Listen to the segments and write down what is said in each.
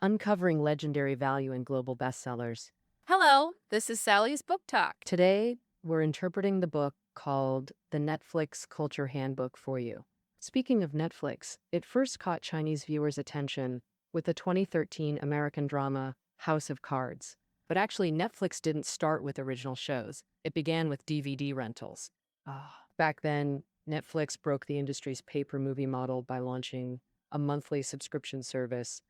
uncovering legendary value in global bestsellers. Hello, this is Sally's Book Talk. Today, we're interpreting the book called The Netflix Culture Handbook for you. Speaking of Netflix, it first caught Chinese viewers' attention with the 2013 American drama House of Cards. But actually, Netflix didn't start with original shows. It began with DVD rentals. Back then, Netflix broke the industry's pay-per-movie model by launching a monthly subscription service.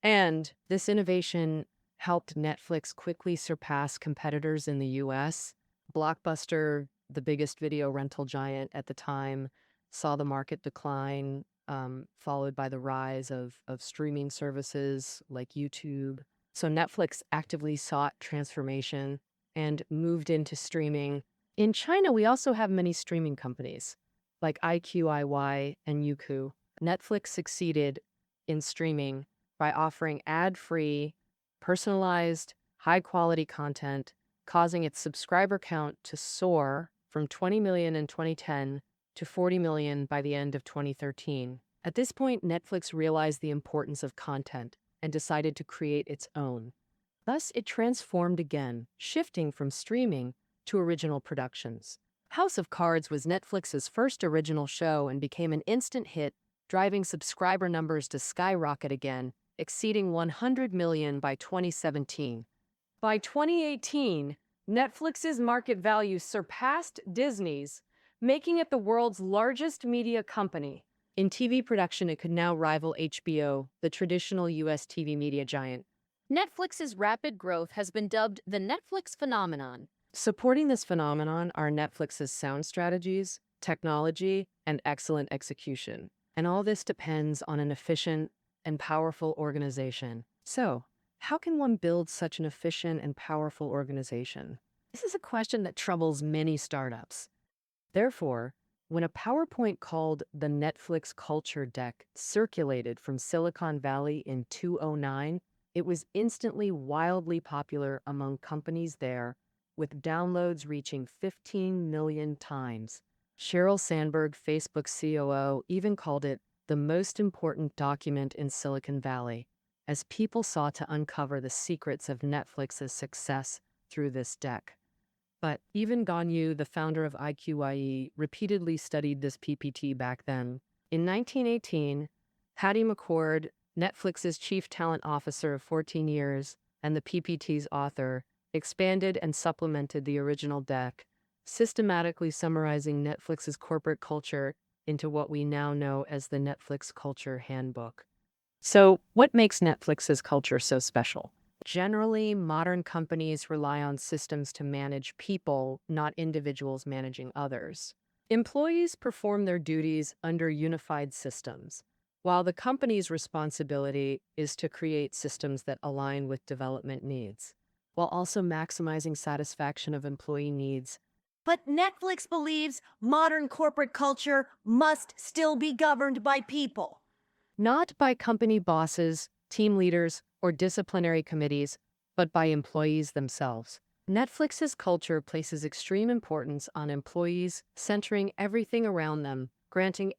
And this innovation helped Netflix quickly surpass competitors in the US. Blockbuster, the biggest video rental giant at the time, saw the market decline, followed by the rise of streaming services like YouTube. So Netflix actively sought transformation and moved into streaming. In China, we also have many streaming companies like IQIY and Youku. Netflix succeeded in streaming by offering ad-free, personalized, high-quality content, causing its subscriber count to soar from 20 million in 2010 to 40 million by the end of 2013. At this point, Netflix realized the importance of content and decided to create its own. Thus, it transformed again, shifting from streaming to original productions. House of Cards was Netflix's first original show and became an instant hit, driving subscriber numbers to skyrocket again, exceeding 100 million by 2017. By 2018, Netflix's market value surpassed Disney's, making it the world's largest media company. In TV production, it could now rival HBO, the traditional US TV media giant. Netflix's rapid growth has been dubbed the Netflix phenomenon. Supporting this phenomenon are Netflix's sound strategies, technology, and excellent execution. And all this depends on an efficient and powerful organization. So, how can one build such an efficient and powerful organization? This is a question that troubles many startups. Therefore, when a PowerPoint called the Netflix Culture Deck circulated from Silicon Valley in 2009, it was instantly wildly popular among companies there, with downloads reaching 15 million times. Sheryl Sandberg, Facebook's COO, even called it the most important document in Silicon Valley, as people sought to uncover the secrets of Netflix's success through this deck. But even Ganyu, the founder of IQIE, repeatedly studied this PPT back then. In 1918, Patty McCord, Netflix's chief talent officer of 14 years and the PPT's author, expanded and supplemented the original deck, systematically summarizing Netflix's corporate culture into what we now know as the Netflix Culture Handbook. So, what makes Netflix's culture so special? Generally, modern companies rely on systems to manage people, not individuals managing others. Employees perform their duties under unified systems, while the company's responsibility is to create systems that align with development needs, while also maximizing satisfaction of employee needs. But Netflix believes modern corporate culture must still be governed by people. Not by company bosses, team leaders, or disciplinary committees, but by employees themselves. Netflix's culture places extreme importance on employees, centering everything around them, granting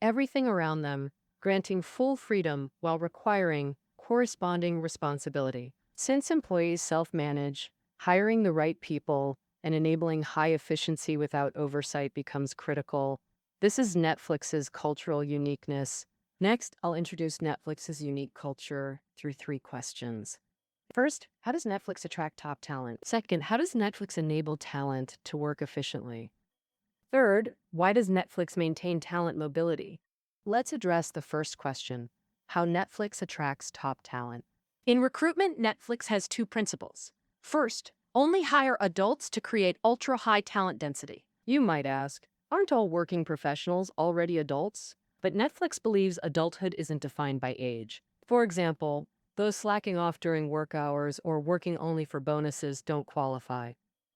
full freedom while requiring corresponding responsibility. Since employees self-manage, hiring the right people and enabling high efficiency without oversight becomes critical. This is Netflix's cultural uniqueness. Next, I'll introduce Netflix's unique culture through 3 questions. First, how does Netflix attract top talent? Second, how does Netflix enable talent to work efficiently? Third, why does Netflix maintain talent mobility? Let's address the first question, how Netflix attracts top talent. In recruitment, Netflix has 2 principles. First, only hire adults to create ultra-high talent density. You might ask, aren't all working professionals already adults? But Netflix believes adulthood isn't defined by age. For example, those slacking off during work hours or working only for bonuses don't qualify.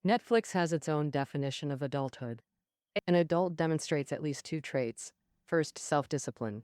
Netflix has its own definition of adulthood. An adult demonstrates at least 2 traits. First, self-discipline.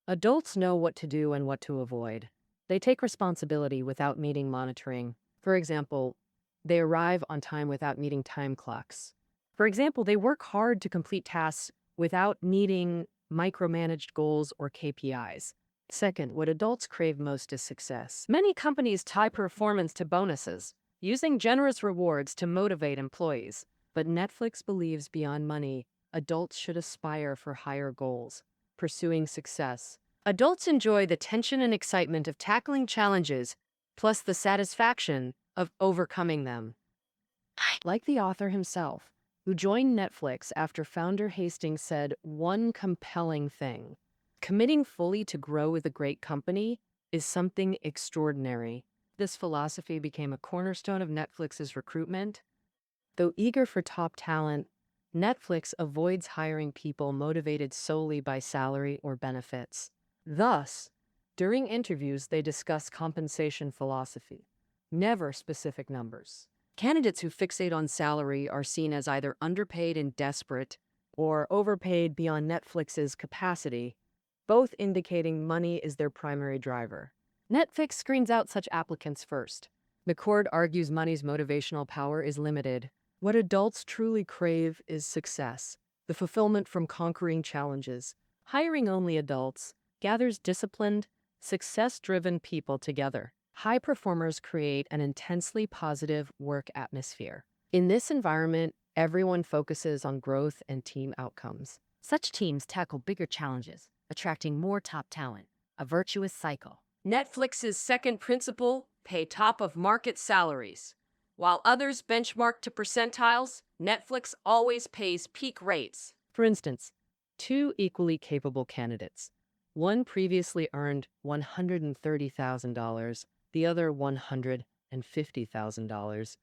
Adults know what to do and what to avoid. They take responsibility without needing monitoring. For example, they arrive on time without needing time clocks. For example, they work hard to complete tasks without needing micromanaged goals or KPIs. Second, what adults crave most is success. Many companies tie performance to bonuses, using generous rewards to motivate employees. But Netflix believes beyond money, adults should aspire for higher goals, pursuing success. Adults enjoy the tension and excitement of tackling challenges, plus the satisfaction of overcoming them. Like the author himself, who joined Netflix after founder Hastings said one compelling thing: committing fully to grow with a great company is something extraordinary. This philosophy became a cornerstone of Netflix's recruitment. Though eager for top talent, Netflix avoids hiring people motivated solely by salary or benefits. Thus, during interviews, they discuss compensation philosophy, never specific numbers. Candidates who fixate on salary are seen as either underpaid and desperate or overpaid beyond Netflix's capacity, both indicating money is their primary driver. Netflix screens out such applicants first. McCord argues money's motivational power is limited. What adults truly crave is success, the fulfillment from conquering challenges. Hiring only adults gathers disciplined, success-driven people together. High performers create an intensely positive work atmosphere. In this environment, everyone focuses on growth and team outcomes. Such teams tackle bigger challenges, attracting more top talent, a virtuous cycle. Netflix's second principle: pay top of market salaries. While others benchmark to percentiles, Netflix always pays peak rates. For instance, two equally capable candidates. One previously earned $130,000, the other $150,000.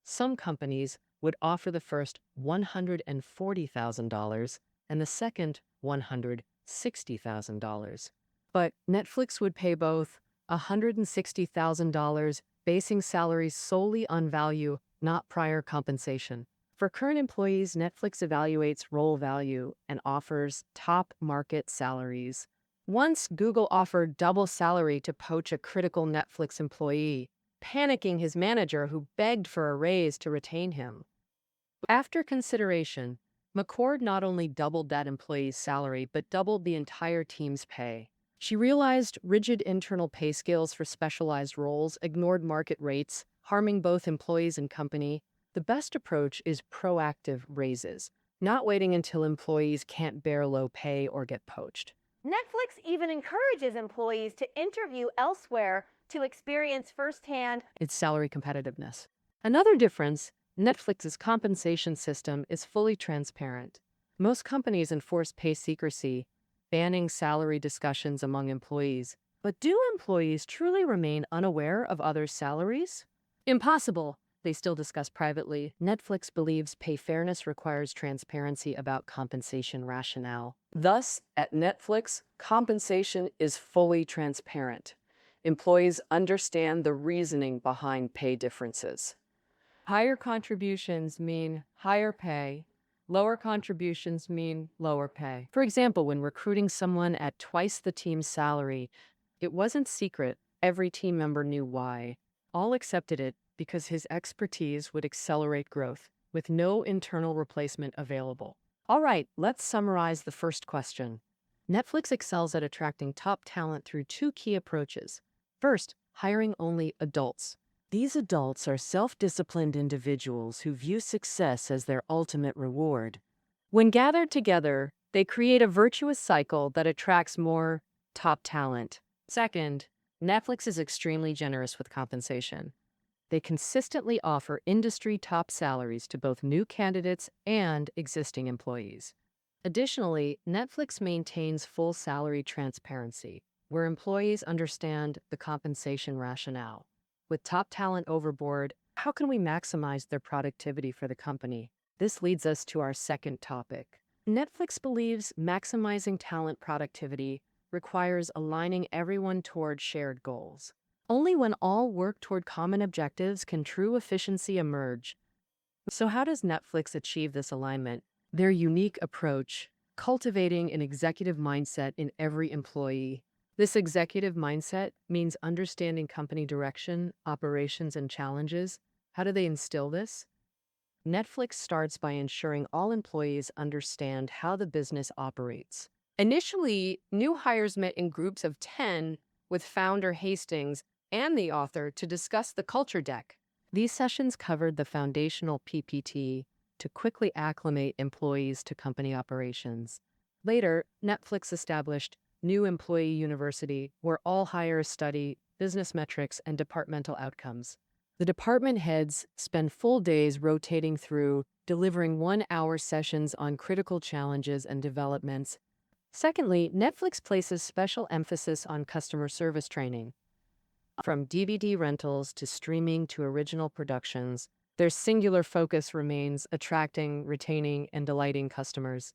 Some companies would offer the first $140,000 and the second $160,000. But Netflix would pay both $160,000, basing salaries solely on value, not prior compensation. For current employees, Netflix evaluates role value and offers top market salaries. Once Google offered double salary to poach a critical Netflix employee, panicking his manager who begged for a raise to retain him. After consideration, McCord not only doubled that employee's salary, but doubled the entire team's pay. She realized rigid internal pay scales for specialized roles ignored market rates, harming both employees and company. The best approach is proactive raises, not waiting until employees can't bear low pay or get poached. Netflix even encourages employees to interview elsewhere to experience firsthand Its salary competitiveness. Another difference, Netflix's compensation system is fully transparent. Most companies enforce pay secrecy, banning salary discussions among employees. But do employees truly remain unaware of others' salaries? Impossible. They still discuss privately. Netflix believes pay fairness requires transparency about compensation rationale. Thus, at Netflix, compensation is fully transparent. Employees understand the reasoning behind pay differences. Higher contributions mean higher pay. Lower contributions mean lower pay. For example, when recruiting someone at twice the team's salary, it wasn't secret. Every team member knew why. All accepted it because his expertise would accelerate growth, with no internal replacement available. All right, let's summarize the first question. Netflix excels at attracting top talent through two key approaches. First, hiring only adults. These adults are self-disciplined individuals who view success as their ultimate reward. When gathered together, they create a virtuous cycle that attracts more top talent. Second, Netflix is extremely generous with compensation. They consistently offer industry top salaries to both new candidates and existing employees. Additionally, Netflix maintains full salary transparency, where employees understand the compensation rationale. With top talent overboard, how can we maximize their productivity for the company? This leads us to our second topic. Netflix believes maximizing talent productivity requires aligning everyone toward shared goals. Only when all work toward common objectives can true efficiency emerge. So how does Netflix achieve this alignment? Their unique approach, cultivating an executive mindset in every employee. This executive mindset means understanding company direction, operations, and challenges. How do they instill this? Netflix starts by ensuring all employees understand how the business operates. Initially, new hires met in groups of 10 with founder Hastings and the author to discuss the culture deck. These sessions covered the foundational PPT to quickly acclimate employees to company operations. Later, Netflix established New Employee University, where all hires study business metrics and departmental outcomes. The department heads spend full days rotating through, delivering 1-hour sessions on critical challenges and developments. Secondly, Netflix places special emphasis on customer service training. From DVD rentals to streaming to original productions, their singular focus remains attracting, retaining, and delighting customers.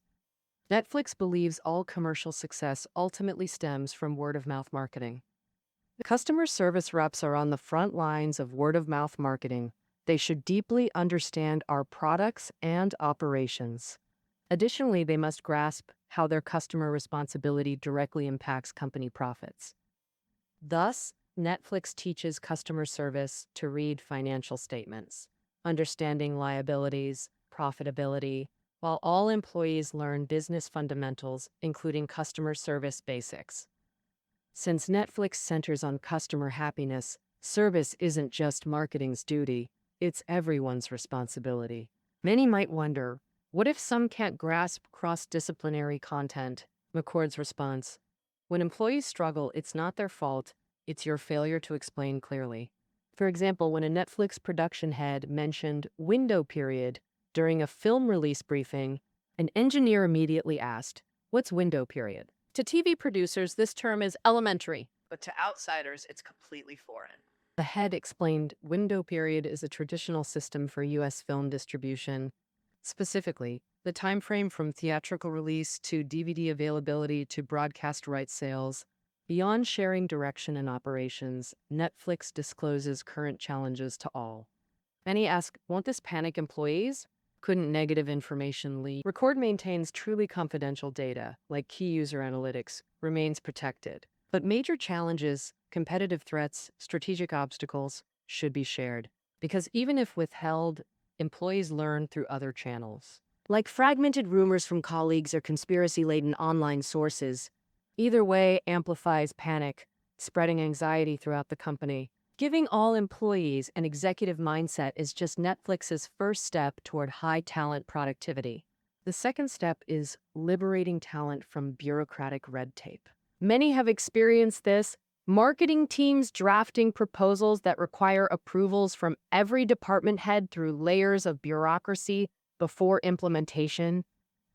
Netflix believes all commercial success ultimately stems from word-of-mouth marketing. Customer service reps are on the front lines of word-of-mouth marketing. They should deeply understand our products and operations. Additionally, they must grasp how their customer responsibility directly impacts company profits. Thus, Netflix teaches customer service to read financial statements, understanding liabilities, profitability, while all employees learn business fundamentals, including customer service basics. Since Netflix centers on customer happiness, service isn't just marketing's duty, it's everyone's responsibility. Many might wonder, what if some can't grasp cross-disciplinary content? McCord's response: when employees struggle, it's not their fault, it's your failure to explain clearly. For example, when a Netflix production head mentioned window period during a film release briefing, an engineer immediately asked, "What's window period?" To TV producers, this term is elementary. But to outsiders, it's completely foreign. The head explained window period is a traditional system for U.S. film distribution. Specifically, the time frame from theatrical release to DVD availability to broadcast rights sales. Beyond sharing direction and operations, Netflix discloses current challenges to all. Many ask, won't this panic employees? Couldn't negative information leak? McCord maintains truly confidential data, like key user analytics, remains protected. But major challenges, competitive threats, strategic obstacles should be shared. Because even if withheld, employees learn through other channels. Like fragmented rumors from colleagues or conspiracy-laden online sources, either way amplifies panic, spreading anxiety throughout the company. Giving all employees an executive mindset is just Netflix's first step toward high-talent productivity. The second step is liberating talent from bureaucratic red tape. Many have experienced this. Marketing teams drafting proposals that require approvals from every department head through layers of bureaucracy before implementation.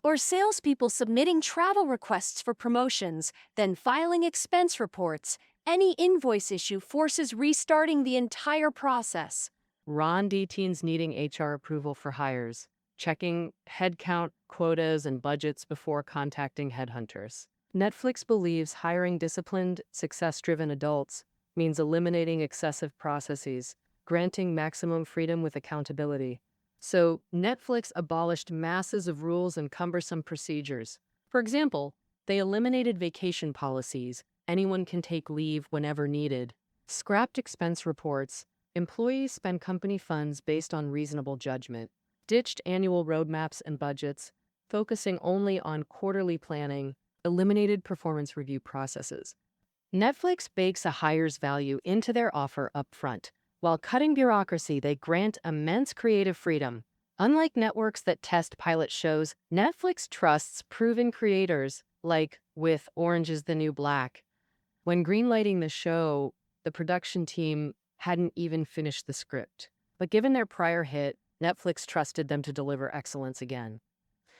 Or salespeople submitting travel requests for promotions, then filing expense reports. Any invoice issue forces restarting the entire process. Ron D teens needing HR approval for hires, checking headcount, quotas, and budgets before contacting headhunters. Netflix believes hiring disciplined, success-driven adults means eliminating excessive processes, granting maximum freedom with accountability. So, Netflix abolished masses of rules and cumbersome procedures. For example, they eliminated vacation policies. Anyone can take leave whenever needed. Scrapped expense reports. Employees spend company funds based on reasonable judgment. Ditched annual roadmaps and budgets, focusing only on quarterly planning. Eliminated performance review processes. Netflix bakes a hire's value into their offer up front. While cutting bureaucracy, they grant immense creative freedom. Unlike networks that test pilot shows, Netflix trusts proven creators, like with Orange is the New Black. When greenlighting the show, the production team hadn't even finished the script. But given their prior hit, Netflix trusted them to deliver excellence again.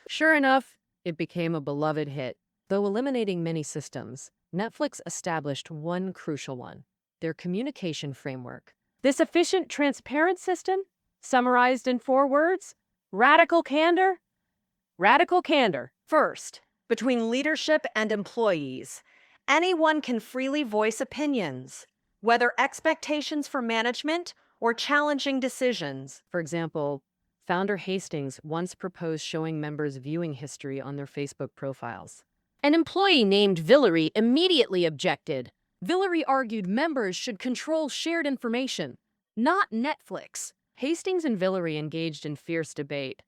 Sure enough, it became a beloved hit. Though eliminating many systems, Netflix established one crucial one: their communication framework. This efficient, transparent system, summarized in 4 words: radical candor. Radical candor. First, between leadership and employees, anyone can freely voice opinions, whether expectations for management or challenging decisions. For example, founder Hastings once proposed showing members viewing history on their Facebook profiles. An employee named Villery immediately objected. Villery argued members should control shared information, not Netflix. Hastings and Villery engaged in fierce debate.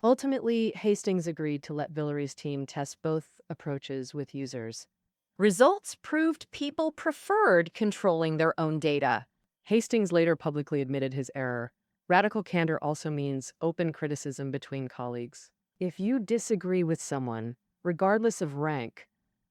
Ultimately, Hastings agreed to let Villery's team test both approaches with users. Results proved people preferred controlling their own data. Hastings later publicly admitted his error. Radical candor also means open criticism between colleagues. If you disagree with someone, regardless of rank,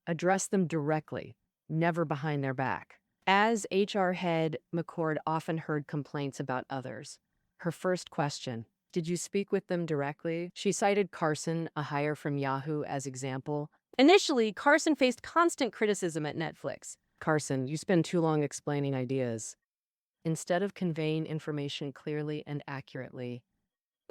address them directly, never behind their back. As HR head, McCord often heard complaints about others. Her first question, did you speak with them directly? She cited Carson, a hire from Yahoo, as example. Initially, Carson faced constant criticism at Netflix. Carson, you spend too long explaining ideas, instead of conveying information clearly and accurately.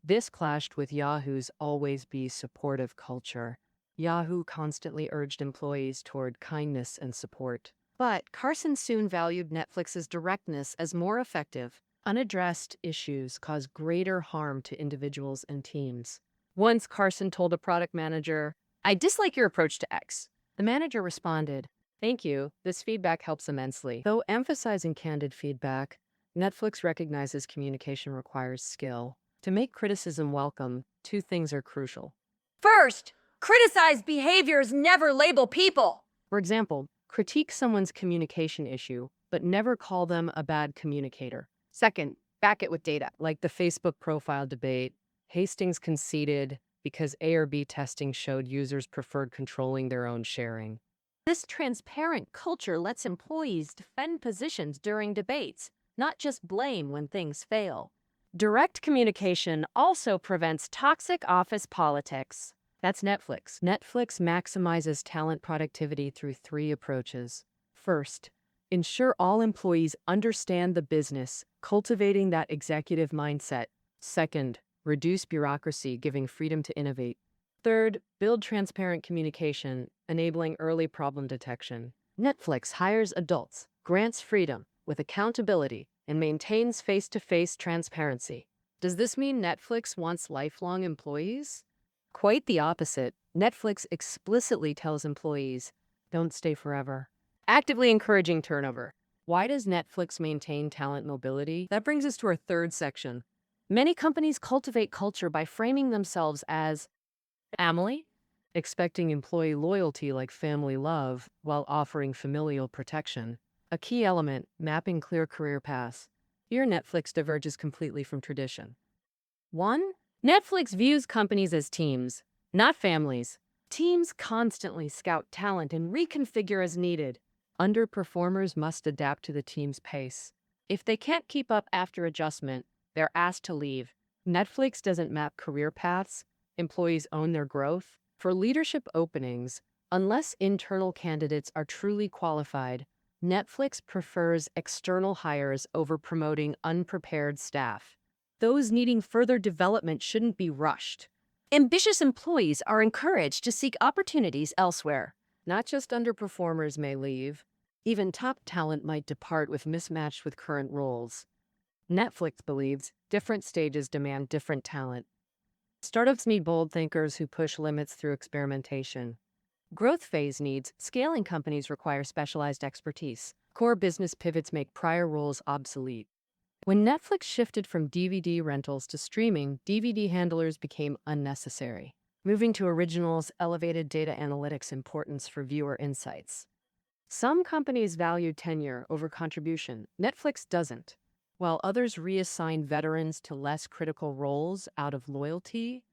This clashed with Yahoo's always be supportive culture. Yahoo constantly urged employees toward kindness and support. But Carson soon valued Netflix's directness as more effective. Unaddressed issues cause greater harm to individuals and teams. Once Carson told a product manager, "I dislike your approach to X." The manager responded, "Thank you, this feedback helps immensely." Though emphasizing candid feedback, Netflix recognizes communication requires skill. To make criticism welcome, two things are crucial. First, criticize behaviors, never label people. For example, critique someone's communication issue, but never call them a bad communicator. Second, back it with data. Like the Facebook profile debate, Hastings conceded because A or B testing showed users preferred controlling their own sharing. This transparent culture lets employees defend positions during debates, not just blame when things fail. Direct communication also prevents toxic office politics. That's Netflix. Netflix maximizes talent productivity through three approaches. First, ensure all employees understand the business, cultivating that executive mindset. Second, reduce bureaucracy, giving freedom to innovate. Third, build transparent communication, enabling early problem detection. Netflix hires adults, grants freedom with accountability, and maintains face-to-face transparency. Does this mean Netflix wants lifelong employees? Quite the opposite. Netflix explicitly tells employees, don't stay forever, actively encouraging turnover. Why does Netflix maintain talent mobility? That brings us to our third section. Many companies cultivate culture by framing themselves as family, expecting employee loyalty like family love while offering familial protection. A key element, mapping clear career paths. Here, Netflix diverges completely from tradition. 1. Netflix views companies as teams, not families. Teams constantly scout talent and reconfigure as needed. Underperformers must adapt to the team's pace. If they can't keep up after adjustment, they're asked to leave. Netflix doesn't map career paths. Employees own their growth. For leadership openings, unless internal candidates are truly qualified, Netflix prefers external hires over promoting unprepared staff. Those needing further development shouldn't be rushed. Ambitious employees are encouraged to seek opportunities elsewhere. Not just underperformers may leave. Even top talent might depart if mismatched with current roles. Netflix believes different stages demand different talent. Startups need bold thinkers who push limits through experimentation. Growth phase needs scaling companies require specialized expertise. Core business pivots make prior roles obsolete. When Netflix shifted from DVD rentals to streaming, DVD handlers became unnecessary. Moving to originals elevated data analytics importance for viewer insights. Some companies value tenure over contribution. Netflix doesn't. While others reassign veterans to less critical roles out of loyalty,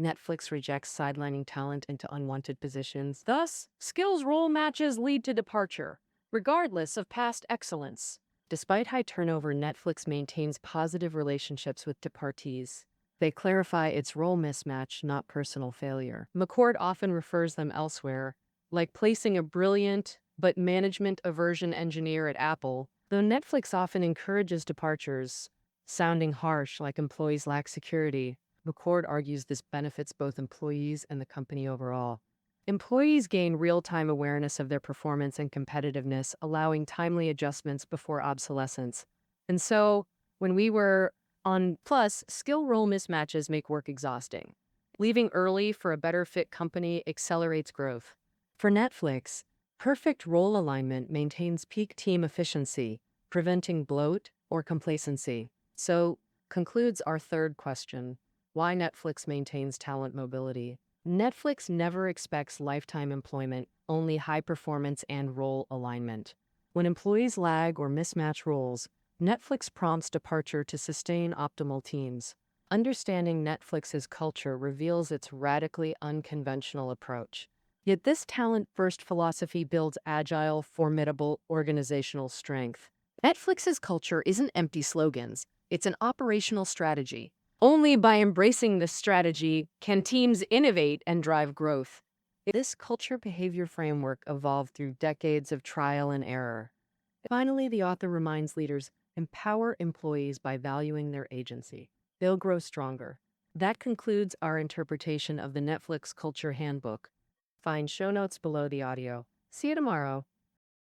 Netflix rejects sidelining talent into unwanted positions. Thus, skills role matches lead to departure, regardless of past excellence. Despite high turnover, Netflix maintains positive relationships with departees. They clarify its role mismatch, not personal failure. McCord often refers them elsewhere, like placing a brilliant but management aversion engineer at Apple, though Netflix often encourages departures, sounding harsh like employees lack security. McCord argues this benefits both employees and the company overall. Employees gain real-time awareness of their performance and competitiveness, allowing timely adjustments before obsolescence. And so, when we were on plus, skill role mismatches make work exhausting. Leaving early for a better fit company accelerates growth. For Netflix, perfect role alignment maintains peak team efficiency, preventing bloat or complacency. So, concludes our third question. Why Netflix maintains talent mobility. Netflix never expects lifetime employment, only high performance and role alignment. When employees lag or mismatch roles, Netflix prompts departure to sustain optimal teams. Understanding Netflix's culture reveals its radically unconventional approach. Yet this talent-first philosophy builds agile, formidable organizational strength. Netflix's culture isn't empty slogans, it's an operational strategy. Only by embracing this strategy can teams innovate and drive growth. This culture behavior framework evolved through decades of trial and error. Finally, the author reminds leaders, empower employees by valuing their agency. They'll grow stronger. That concludes our interpretation of the Netflix Culture Handbook. Find show notes below the audio. See you tomorrow.